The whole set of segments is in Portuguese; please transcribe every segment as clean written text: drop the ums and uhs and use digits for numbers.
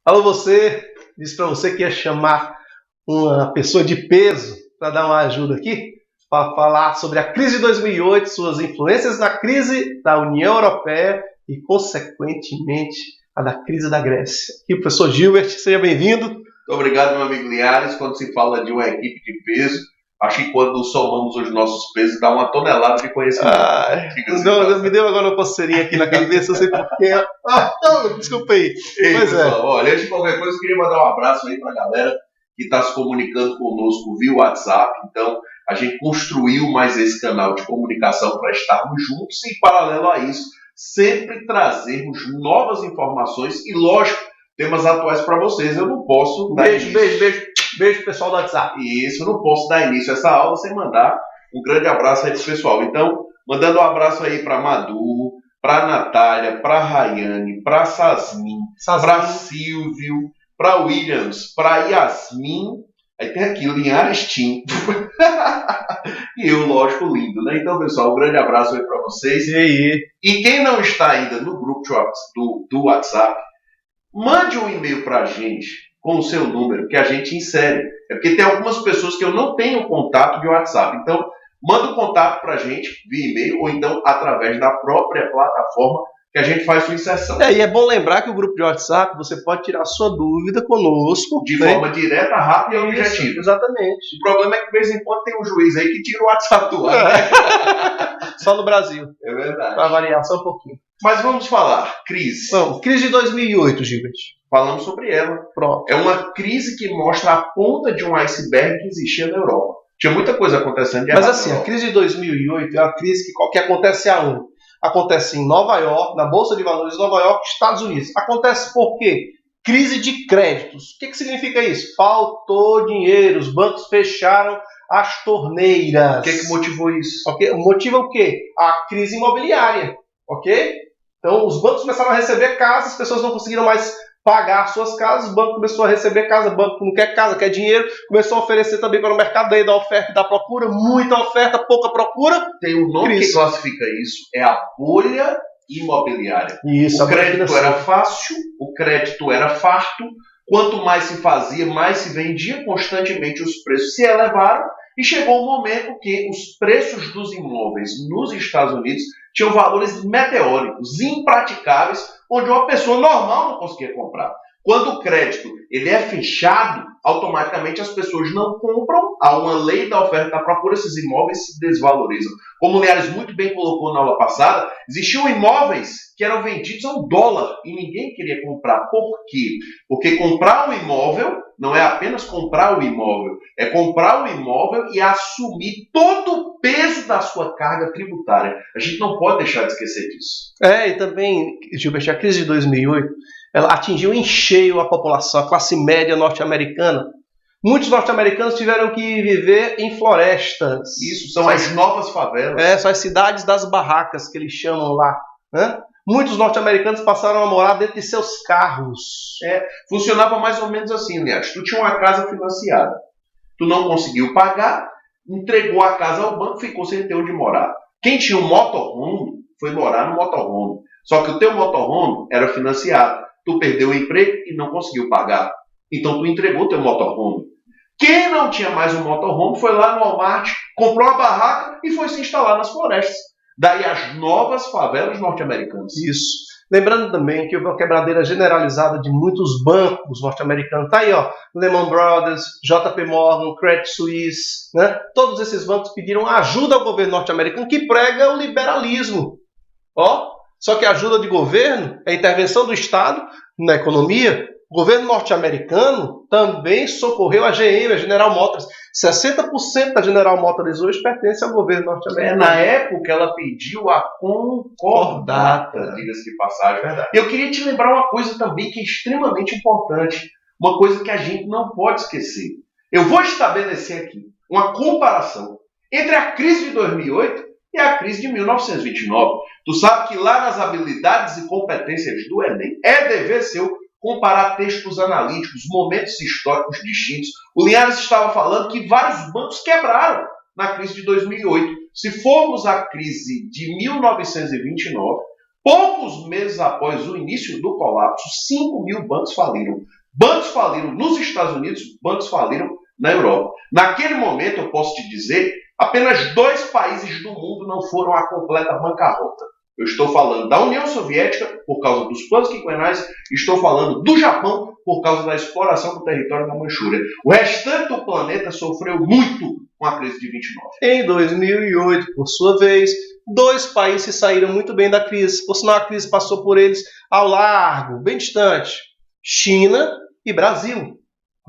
Alô, você, disse para você que ia chamar uma pessoa de peso para dar uma ajuda aqui, para falar sobre a crise de 2008, suas influências na crise da União Europeia e, consequentemente, a da crise da Grécia. Aqui o professor Gilbert, seja bem-vindo. Muito obrigado, meu amigo Linhares. Quando se fala de uma equipe de peso, acho que quando somamos os nossos pesos, dá uma tonelada de conhecimento. Não, me deu agora uma coceirinha aqui na cabeça, não sei porquê. Desculpa aí. Ei, pois pessoal, olha, antes de qualquer coisa, eu queria mandar um abraço aí para a galera que está se comunicando conosco via WhatsApp. Então, a gente construiu mais esse canal de comunicação para estarmos juntos e, paralelo a isso, sempre trazermos novas informações e, lógico, temas atuais para vocês. Eu não posso dar Beijo pessoal do WhatsApp. Isso, eu não posso dar início a essa aula sem mandar um grande abraço aí pro pessoal. Então, mandando um abraço aí para Madu, para Natália, para Rayane, para Sasmin, para Silvio, para Williams, para Yasmin. Aí tem aqui o Linhares Tim. E eu, lógico, lindo, né? Então, pessoal, um grande abraço aí para vocês. E aí? E quem não está ainda no grupo do WhatsApp, mande um e-mail para a gente com o seu número, que a gente insere. É porque tem algumas pessoas que eu não tenho contato de WhatsApp. Então, manda um contato para a gente via e-mail ou então através da própria plataforma que a gente faz sua inserção. E é bom lembrar que o grupo de WhatsApp, você pode tirar sua dúvida conosco. De forma direta, rápida e objetiva. Exatamente. O problema é que de vez em quando tem um juiz aí que tira o WhatsApp do ar. Né? Só no Brasil. É verdade. Para variar só um pouquinho. Mas vamos falar, crise. Não, crise de 2008, Gilbert. Falamos sobre ela. Pronto. É uma crise que mostra a ponta de um iceberg que existia na Europa. Tinha muita coisa acontecendo de errado. Mas assim, a crise de 2008 é uma crise que acontece aonde? Acontece em Nova York, na Bolsa de Valores de Nova York, Estados Unidos. Acontece por quê? Crise de créditos. O que significa isso? Faltou dinheiro, os bancos fecharam as torneiras. O que motivou isso? Okay? Motiva o quê? A crise imobiliária. Ok? Então, os bancos começaram a receber casas, as pessoas não conseguiram mais pagar suas casas, o banco começou a receber casa, o banco não quer casa, quer dinheiro, começou a oferecer também para o mercado da oferta e da procura, muita oferta, pouca procura. Tem um nome que classifica isso, é a bolha imobiliária. Isso, o crédito era fácil, o crédito era farto, quanto mais se fazia, mais se vendia, constantemente os preços se elevaram, e chegou um momento que os preços dos imóveis nos Estados Unidos tinham valores meteóricos, impraticáveis, onde uma pessoa normal não conseguia comprar. Quando o crédito ele é fechado, automaticamente as pessoas não compram, há uma lei da oferta e da procura, esses imóveis se desvalorizam. Como o Linhares muito bem colocou na aula passada, existiam imóveis que eram vendidos a $1 e ninguém queria comprar. Por quê? Porque comprar um imóvel não é apenas comprar o imóvel, é comprar o imóvel e assumir todo o peso da sua carga tributária. A gente não pode deixar de esquecer disso. E também, Gilbert, a crise de 2008, ela atingiu em cheio a população, a classe média norte-americana. Muitos norte-americanos tiveram que viver em florestas. Isso, são as novas favelas. São as cidades das barracas que eles chamam lá, né? Muitos norte-americanos passaram a morar dentro de seus carros. Funcionava mais ou menos assim, aliás. Tu tinha uma casa financiada. Tu não conseguiu pagar, entregou a casa ao banco, ficou sem ter onde morar. Quem tinha um motorhome foi morar no motorhome. Só que o teu motorhome era financiado. Tu perdeu o emprego e não conseguiu pagar. Então tu entregou o teu motorhome. Quem não tinha mais um motorhome foi lá no Walmart, comprou uma barraca e foi se instalar nas florestas. Daí as novas favelas norte-americanas. Isso. Lembrando também que houve uma quebradeira generalizada de muitos bancos norte-americanos. Tá aí, ó, Lehman Brothers, JP Morgan, Credit Suisse, né? Todos esses bancos pediram ajuda ao governo norte-americano que prega o liberalismo. Só que a ajuda de governo é a intervenção do Estado na economia. O governo norte-americano também socorreu a GM, a General Motors. 60% da General Motors hoje pertence ao governo norte-americano. Na época, ela pediu a concordata, diga-se de passagem. Verdade. Eu queria te lembrar uma coisa também que é extremamente importante, uma coisa que a gente não pode esquecer. Eu vou estabelecer aqui uma comparação entre a crise de 2008 e a crise de 1929. Tu sabe que lá nas habilidades e competências do Enem é dever seu comparar textos analíticos, momentos históricos distintos. O Linhares estava falando que vários bancos quebraram na crise de 2008. Se formos à crise de 1929, poucos meses após o início do colapso, 5 mil bancos faliram. Bancos faliram nos Estados Unidos, bancos faliram na Europa. Naquele momento, eu posso te dizer, apenas 2 países do mundo não foram à completa bancarrota. Eu estou falando da União Soviética, por causa dos planos quinquenais, estou falando do Japão, por causa da exploração do território da Manchúria. O restante do planeta sofreu muito com a crise de 29. Em 2008, por sua vez, 2 países saíram muito bem da crise, por sinal a crise passou por eles ao largo, bem distante, China e Brasil.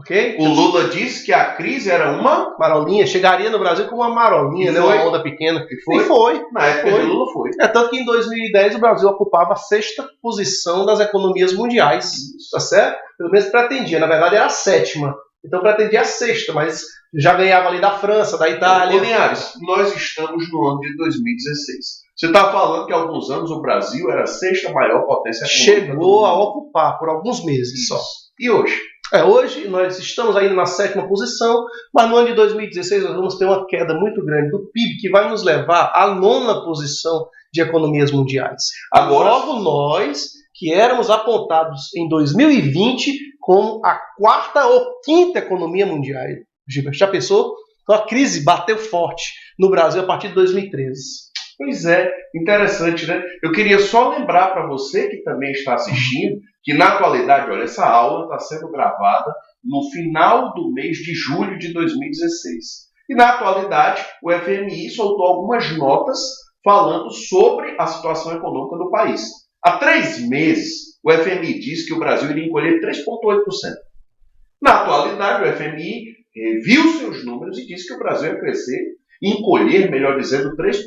Okay? O Lula disse que a crise era uma marolinha, chegaria no Brasil como uma marolinha, né? Uma onda pequena. E foi. Na época de Lula foi. Tanto que em 2010 o Brasil ocupava a 6ª posição das economias mundiais. Tá certo? Pelo menos pretendia. Na verdade era a 7ª. Então pretendia a 6ª, mas já ganhava ali da França, da Itália. Ô, Linhares, nós estamos no ano de 2016. Você está falando que há alguns anos o Brasil era a 6ª maior potência econômica. Chegou a ocupar por alguns meses só. E hoje? Hoje nós estamos ainda na 7ª posição, mas no ano de 2016 nós vamos ter uma queda muito grande do PIB que vai nos levar à 9ª posição de economias mundiais. Agora, logo nós, que éramos apontados em 2020 como a 4ª ou 5ª economia mundial. Já pensou? Então a crise bateu forte no Brasil a partir de 2013. Pois é, interessante, né? Eu queria só lembrar para você que também está assistindo que na atualidade, olha, essa aula está sendo gravada no final do mês de julho de 2016. E na atualidade, o FMI soltou algumas notas falando sobre a situação econômica do país. Há 3 meses, o FMI disse que o Brasil iria encolher 3,8%. Na atualidade, o FMI viu seus números e disse que o Brasil ia crescer, encolher, melhor dizendo, 3,3%.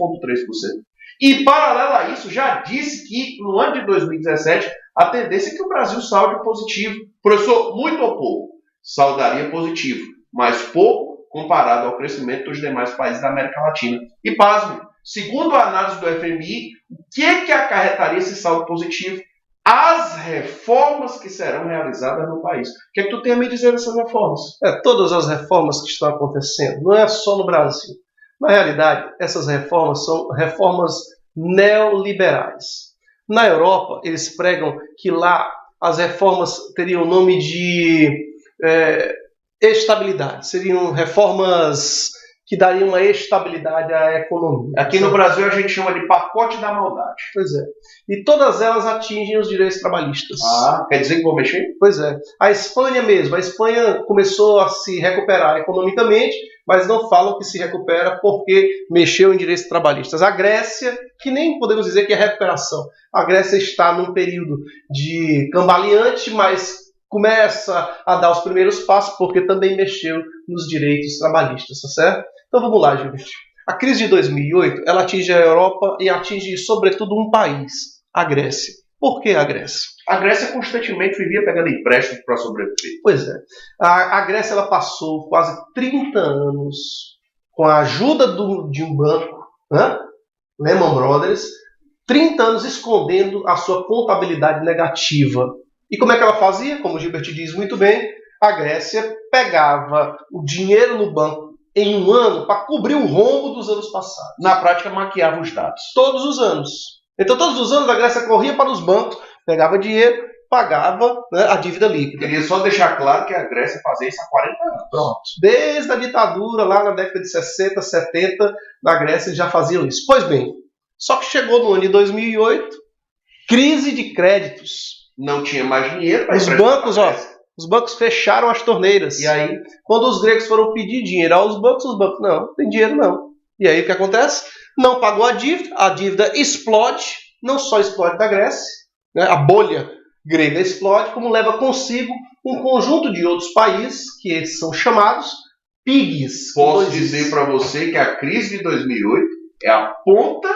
E, paralelo a isso, já disse que no ano de 2017 a tendência é que o Brasil salde positivo. Professor, muito ou pouco? Saldaria positivo, mas pouco comparado ao crescimento dos demais países da América Latina. E pasme, segundo a análise do FMI, o que acarretaria esse saldo positivo? As reformas que serão realizadas no país. O que é que tu tem a me dizer dessas reformas? Todas as reformas que estão acontecendo, não é só no Brasil. Na realidade, essas reformas são reformas neoliberais. Na Europa, eles pregam que lá as reformas teriam o nome de estabilidade. Seriam reformas que dariam uma estabilidade à economia. Aqui no Brasil a gente chama de pacote da maldade. Pois é. E todas elas atingem os direitos trabalhistas. Quer dizer que vão mexer? Pois é. A Espanha mesmo. A Espanha começou a se recuperar economicamente, mas não falam que se recupera porque mexeu em direitos trabalhistas. A Grécia, que nem podemos dizer que é recuperação. A Grécia está num período de cambaleante, mas começa a dar os primeiros passos porque também mexeu nos direitos trabalhistas, tá certo? Então vamos lá, Gilberto. A crise de 2008, ela atinge a Europa e atinge sobretudo um país, a Grécia. Por que a Grécia? A Grécia constantemente vivia pegando empréstimo para sobreviver. Pois é. A Grécia ela passou quase 30 anos com a ajuda de um banco, né? Lehman Brothers, 30 anos escondendo a sua contabilidade negativa. E como é que ela fazia? Como o Gilbert diz muito bem, a Grécia pegava o dinheiro no banco em um ano para cobrir o rombo dos anos passados. Na prática, maquiava os dados. Todos os anos. Então, todos os anos a Grécia corria para os bancos, pegava dinheiro, pagava, né, a dívida líquida. Queria só deixar claro que a Grécia fazia isso há 40 anos. Pronto. Desde a ditadura, lá na década de 60, 70, na Grécia eles já faziam isso. Pois bem, só que chegou no ano de 2008, crise de créditos. Não tinha mais dinheiro para os bancos fecharam as torneiras. E aí, quando os gregos foram pedir dinheiro aos bancos, os bancos, não tem dinheiro não. E aí o que acontece? Não pagou a dívida explode, não só explode da Grécia, né? A bolha grega explode, como leva consigo um conjunto de outros países, que são chamados PIGs. Posso dizer para você que a crise de 2008 é a ponta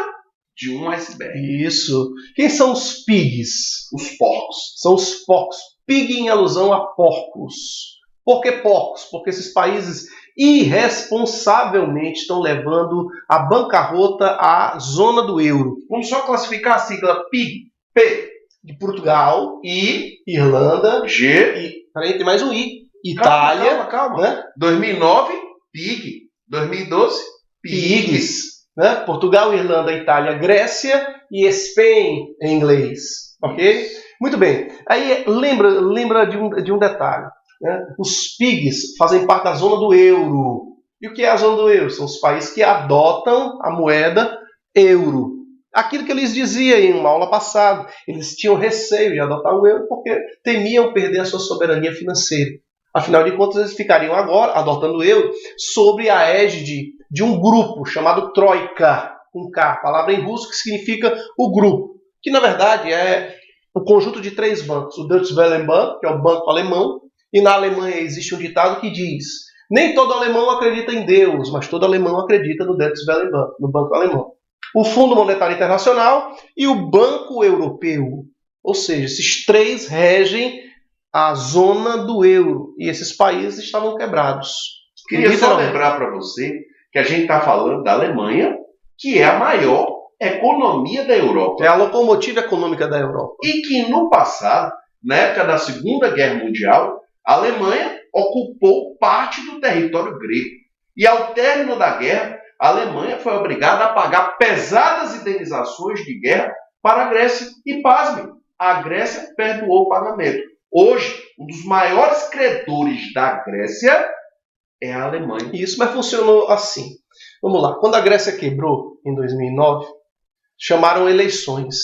de um iceberg. Isso. Quem são os PIGs? Os porcos. São os porcos. PIG em alusão a porcos. Por que porcos? Porque esses países irresponsavelmente estão levando a bancarrota à zona do euro. Vamos só classificar a sigla PIG. P de Portugal, I, Irlanda, G, e peraí, tem mais um I. Itália, calma. Né? 2009, PIG. 2012, PIGs. Né? Portugal, Irlanda, Itália, Grécia e Spain em inglês. Ok? Muito bem. Aí lembra de um detalhe. Né? Os PIGs fazem parte da zona do euro. E o que é a zona do euro? São os países que adotam a moeda euro. Aquilo que eu lhes dizia em uma aula passada, eles tinham receio de adotar o euro porque temiam perder a sua soberania financeira. Afinal de contas, eles ficariam agora adotando o euro sob a égide de um grupo chamado Troika, com K, palavra em russo que significa o grupo, que na verdade é um conjunto de 3 bancos. O Deutsche Wellenbank, que é o banco alemão, e na Alemanha existe um ditado que diz: nem todo alemão acredita em Deus, mas todo alemão acredita no Deutsche Wellenbank, no banco alemão. O Fundo Monetário Internacional e o Banco Europeu. Ou seja, esses 3 regem a zona do euro. E esses países estavam quebrados. Queria só lembrar para você que a gente está falando da Alemanha, que é a maior economia da Europa. É a locomotiva econômica da Europa. E que no passado, na época da Segunda Guerra Mundial, a Alemanha ocupou parte do território grego. E ao término da guerra, a Alemanha foi obrigada a pagar pesadas indenizações de guerra para a Grécia. E pasmem, a Grécia perdoou o pagamento. Hoje, um dos maiores credores da Grécia é a Alemanha. Isso, mas funcionou assim. Vamos lá. Quando a Grécia quebrou, em 2009, chamaram eleições.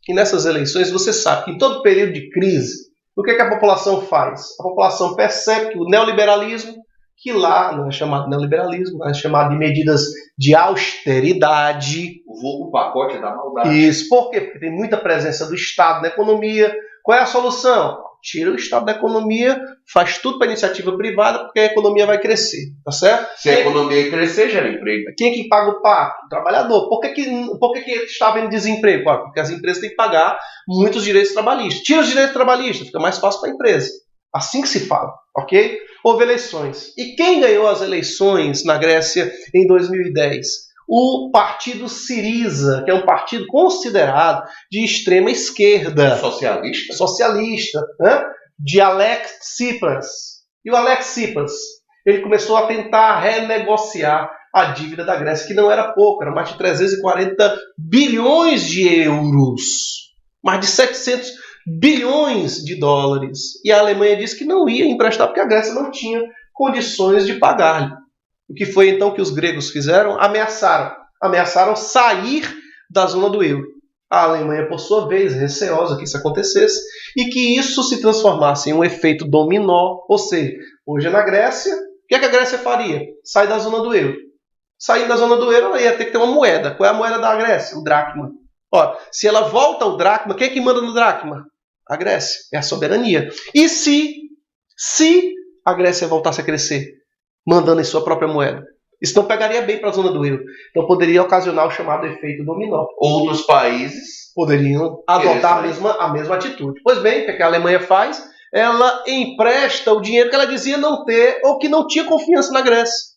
E nessas eleições, você sabe que em todo período de crise, o que a população faz? A população percebe que o neoliberalismo, que lá não é chamado de neoliberalismo, é chamado de medidas de austeridade. O pacote da maldade. Isso. Por quê? Porque tem muita presença do Estado na economia. Qual é a solução? Tira o Estado da economia, faz tudo para a iniciativa privada, porque a economia vai crescer, tá certo? Se a economia crescer, gera emprego. Quem é que paga o pato? O trabalhador. Por que está havendo desemprego? Porque as empresas têm que pagar muitos direitos trabalhistas. Tira os direitos trabalhistas, fica mais fácil para a empresa. Assim que se fala, ok? Houve eleições. E quem ganhou as eleições na Grécia em 2010? O partido Syriza, que é um partido considerado de extrema esquerda. Socialista. Socialista, né? De Alex Tsipras. E o Alex Tsipras, ele começou a tentar renegociar a dívida da Grécia, que não era pouco, era mais de 340 bilhões de euros. Mais de 700 bilhões de dólares. E a Alemanha disse que não ia emprestar porque a Grécia não tinha condições de pagar-lhe. O que foi então que os gregos fizeram? Ameaçaram sair da zona do euro. A Alemanha, por sua vez, receosa que isso acontecesse e que isso se transformasse em um efeito dominó. Ou seja, hoje na Grécia, o que a Grécia faria? Sai da zona do euro. Saindo da zona do euro, ela ia ter que ter uma moeda. Qual é a moeda da Grécia? O dracma. Ora, se ela volta ao dracma, quem é que manda no dracma? A Grécia. É a soberania. E se a Grécia voltasse a crescer, mandando em sua própria moeda? Isso não pegaria bem para a zona do euro. Então poderia ocasionar o chamado efeito dominó. Outros países poderiam adotar a mesma atitude. Pois bem, o que a Alemanha faz? Ela empresta o dinheiro que ela dizia não ter ou que não tinha confiança na Grécia.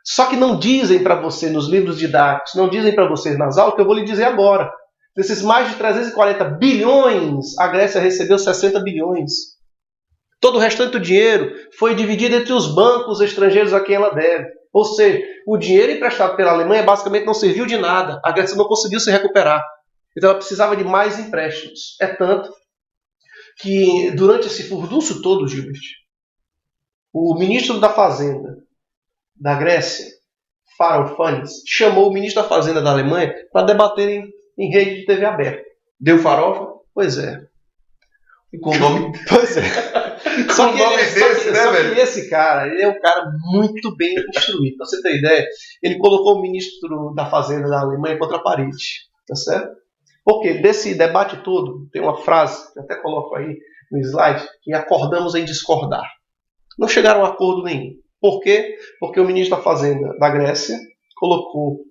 Só que não dizem para você nos livros didáticos, não dizem para vocês nas aulas, que eu vou lhe dizer agora. Desses mais de 340 bilhões, a Grécia recebeu 60 bilhões. Todo o restante do dinheiro foi dividido entre os bancos estrangeiros a quem ela deve. Ou seja, o dinheiro emprestado pela Alemanha basicamente não serviu de nada. A Grécia não conseguiu se recuperar. Então ela precisava de mais empréstimos. É tanto que durante esse furdunço todo, Gilbert, o ministro da Fazenda da Grécia, Varoufakis, chamou o ministro da Fazenda da Alemanha para debater em rede de TV aberta. Deu farofa? Pois é. Com o nome... Pois é. Só que esse cara, ele é um cara muito bem instruído. Pra você ter ideia, ele colocou o ministro da Fazenda da Alemanha contra a parede. Tá certo? Porque desse debate todo, tem uma frase, que eu até coloco aí no slide, que acordamos em discordar. Não chegaram a acordo nenhum. Por quê? Porque o ministro da Fazenda da Grécia colocou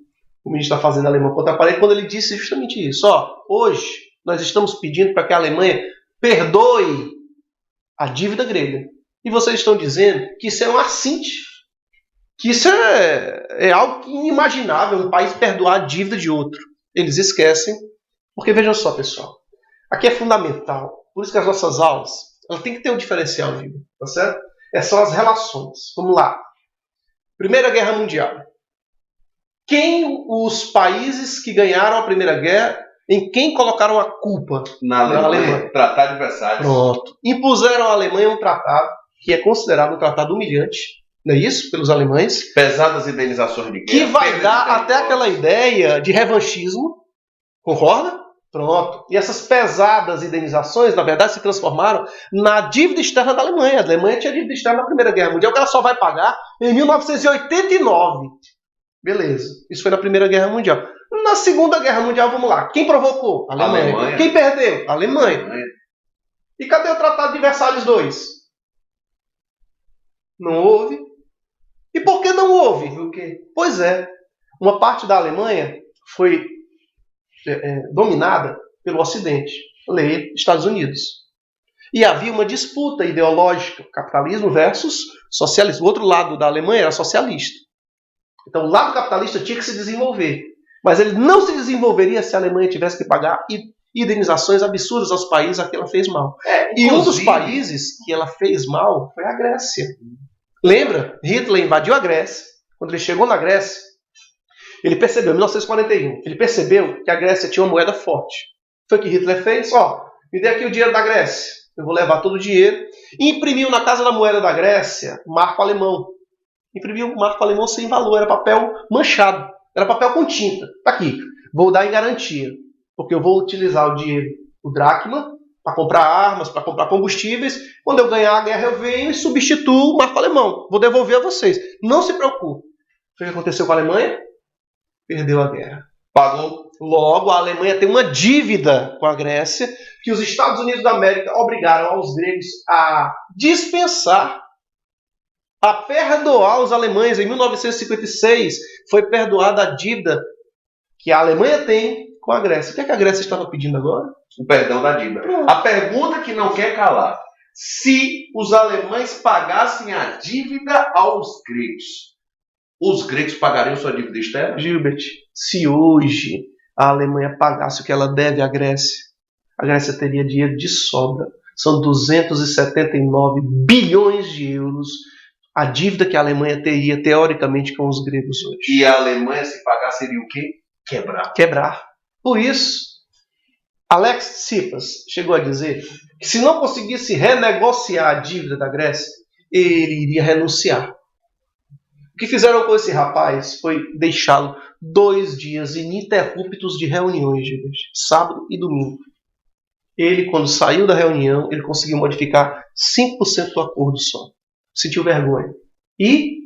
o ministro da Fazenda alemã contra a parede quando ele disse justamente isso. Hoje nós estamos pedindo para que a Alemanha perdoe a dívida grega. E vocês estão dizendo que isso é um assinte. Que isso é algo inimaginável, um país perdoar a dívida de outro. Eles esquecem. Porque vejam só, pessoal. Aqui é fundamental. Por isso que as nossas aulas, elas têm que ter um diferencial, viu? Tá certo? São as relações. Vamos lá. Primeira Guerra Mundial. Quem os países que ganharam a Primeira Guerra Em quem colocaram a culpa? Na Alemanha. Tratado de Versalhes. Pronto. Impuseram à Alemanha um tratado que é considerado um tratado humilhante, não é isso? Pelos alemães. Pesadas indenizações de guerra. Que vai dar até aquela ideia de revanchismo. Concorda? Pronto. E essas pesadas indenizações, na verdade, se transformaram na dívida externa da Alemanha. A Alemanha tinha dívida externa na Primeira Guerra Mundial, que ela só vai pagar em 1989. Beleza. Isso foi na Primeira Guerra Mundial. Na Segunda Guerra Mundial, vamos lá. Quem provocou? A Alemanha. Quem perdeu? A Alemanha. E cadê o Tratado de Versalhes II? Não houve. E por que não houve? O quê? Pois é. Uma parte da Alemanha foi dominada pelo Ocidente, lei Estados Unidos. E havia uma disputa ideológica, capitalismo versus socialismo. O outro lado da Alemanha era socialista. Então o lado capitalista tinha que se desenvolver. Mas ele não se desenvolveria se a Alemanha tivesse que pagar indenizações absurdas aos países a que ela fez mal. E um dos países que ela fez mal foi a Grécia. Lembra? Hitler invadiu a Grécia. Quando ele chegou na Grécia, ele percebeu, em 1941, ele percebeu que a Grécia tinha uma moeda forte. Foi o que Hitler fez. Me dê aqui o dinheiro da Grécia. Eu vou levar todo o dinheiro. E imprimiu na Casa da Moeda da Grécia marco alemão. Imprimiu um marco alemão sem valor. Era papel manchado. Era papel com tinta. Tá aqui. Vou dar em garantia. Porque eu vou utilizar o dinheiro, o dracma, para comprar armas, para comprar combustíveis. Quando eu ganhar a guerra, eu venho e substituo o marco alemão. Vou devolver a vocês. Não se preocupe. O que aconteceu com a Alemanha? Perdeu a guerra. Pagou. Logo, a Alemanha tem uma dívida com a Grécia que os Estados Unidos da América obrigaram aos gregos a dispensar, a perdoar os alemães. Em 1956 foi perdoada a dívida que a Alemanha tem com a Grécia. O que é que a Grécia estava pedindo agora? O perdão da dívida. A pergunta que não quer calar. Se os alemães pagassem a dívida aos gregos, os gregos pagariam sua dívida externa? Gilbert, se hoje a Alemanha pagasse o que ela deve à Grécia, a Grécia teria dinheiro de sobra. São 279 bilhões de euros a dívida que a Alemanha teria, teoricamente, com os gregos hoje. E a Alemanha, se pagasse, seria o quê? Quebrar. Por isso, Alex Tsipras chegou a dizer que se não conseguisse renegociar a dívida da Grécia, ele iria renunciar. O que fizeram com esse rapaz foi deixá-lo 2 dias ininterruptos de reuniões, sábado e domingo. Ele, quando saiu da reunião, ele conseguiu modificar 5% do acordo só. Sentiu vergonha. E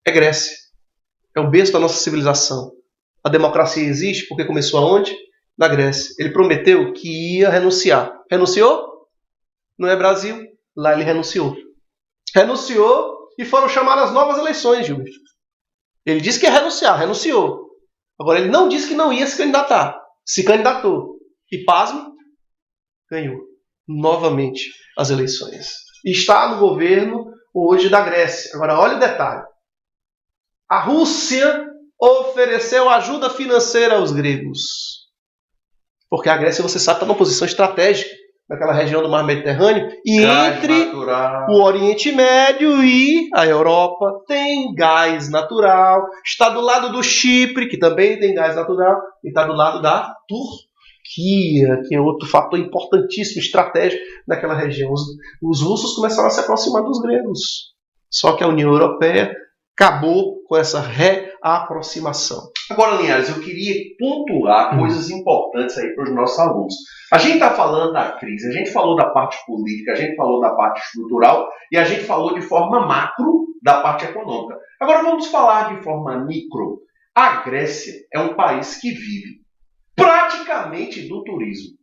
é Grécia. É o berço da nossa civilização. A democracia existe porque começou aonde? Na Grécia. Ele prometeu que ia renunciar. Renunciou? Não é Brasil. Lá ele renunciou. Renunciou e foram chamadas novas eleições, Gilberto. Ele disse que ia renunciar, renunciou. Agora, ele não disse que não ia se candidatar. Se candidatou. E, pasme, ganhou novamente as eleições. E está no governo hoje da Grécia. Agora, olha o detalhe. A Rússia ofereceu ajuda financeira aos gregos. Porque a Grécia, você sabe, está numa posição estratégica naquela região do Mar Mediterrâneo, e entre o Oriente Médio e a Europa tem gás natural, está do lado do Chipre, que também tem gás natural, e está do lado da Turquia, que é outro fator importantíssimo, estratégico naquela região. Os russos começaram a se aproximar dos gregos, só que a União Europeia acabou com essa reaproximação. Agora, Linhares, eu queria pontuar coisas importantes aí para os nossos alunos. A gente está falando da crise, a gente falou da parte política, a gente falou da parte estrutural e a gente falou de forma macro da parte econômica. Agora vamos falar de forma micro. A Grécia é um país que vive praticamente do turismo.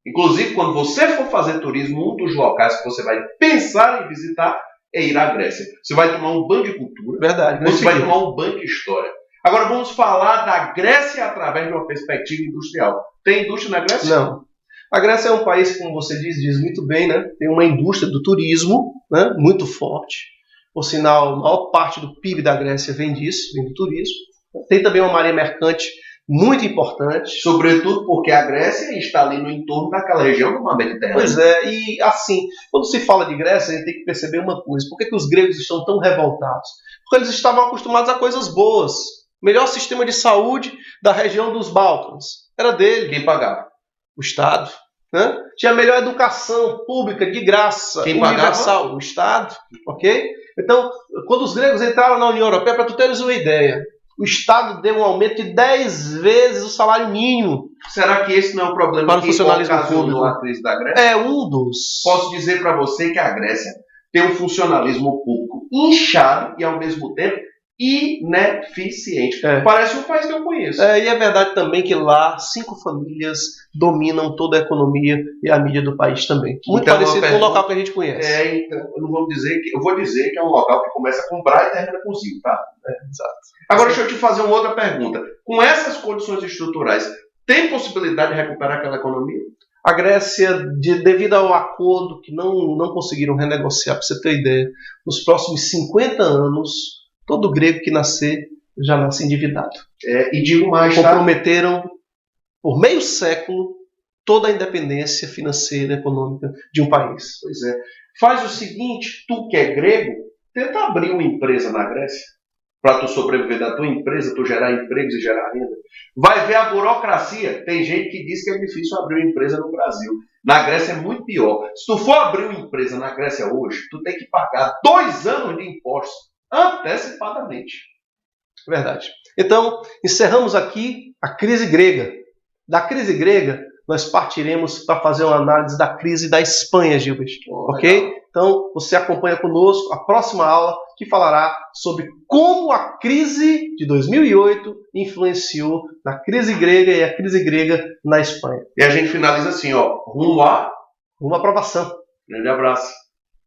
Inclusive, quando você for fazer turismo, um dos locais que você vai pensar em visitar é ir à Grécia. Você vai tomar um banho de cultura. Verdade. Você vai tomar um banho de história. Agora vamos falar da Grécia através de uma perspectiva industrial. Tem indústria na Grécia? Não. A Grécia é um país, como você diz muito bem, né? Tem uma indústria do turismo, né? Muito forte. Por sinal, a maior parte do PIB da Grécia vem disso, vem do turismo. Tem também uma marinha mercante muito importante. Sobretudo porque a Grécia está ali no entorno daquela região do Mar Mediterrâneo. Pois é, e assim, quando se fala de Grécia, a gente tem que perceber uma coisa. Por que os gregos estão tão revoltados? Porque eles estavam acostumados a coisas boas. Melhor sistema de saúde da região dos Balcãs. era dele. Quem pagava? O Estado. Né? Tinha a melhor educação pública, de graça, Quem universal, pagava? o Estado. Ok? Então, quando os gregos entraram na União Europeia, para tu teres uma ideia, o Estado deu um aumento de 10 vezes o salário mínimo. Será que esse não é o problema para o que funcionalismo ocasionou público. a crise da Grécia? É um dos. Posso dizer para você que a Grécia tem um funcionalismo público inchado e, ao mesmo tempo, ineficiente. Parece um país que eu conheço. E é verdade também que lá 5 famílias dominam toda a economia e a mídia do país também. Muito Então, parecido com o local que a gente conhece. Então, eu vou dizer que é um local que começa com Bra e termina com Zil, tá? Exato. Agora deixa eu te fazer uma outra pergunta. Com essas condições estruturais, tem possibilidade de recuperar aquela economia? A Grécia, devido ao acordo que não conseguiram renegociar, para você ter ideia, nos próximos 50 anos, todo grego que nascer já nasce endividado. E digo mais, comprometeram por meio século toda a independência financeira e econômica de um país. Pois é. Faz o seguinte, tu que é grego, tenta abrir uma empresa na Grécia. Para tu sobreviver da tua empresa, tu gerar empregos e gerar renda. Vai ver a burocracia. Tem gente que diz que é difícil abrir uma empresa no Brasil. Na Grécia é muito pior. Se tu for abrir uma empresa na Grécia hoje, tu tem que pagar 2 anos de impostos antecipadamente. Verdade. Então, encerramos aqui a crise grega. Da crise grega, nós partiremos para fazer uma análise da crise da Espanha, Gilbert. Ok? Legal. Então, você acompanha conosco a próxima aula que falará sobre como a crise de 2008 influenciou na crise grega e a crise grega na Espanha. E a gente finaliza assim, rumo à uma aprovação. Grande abraço.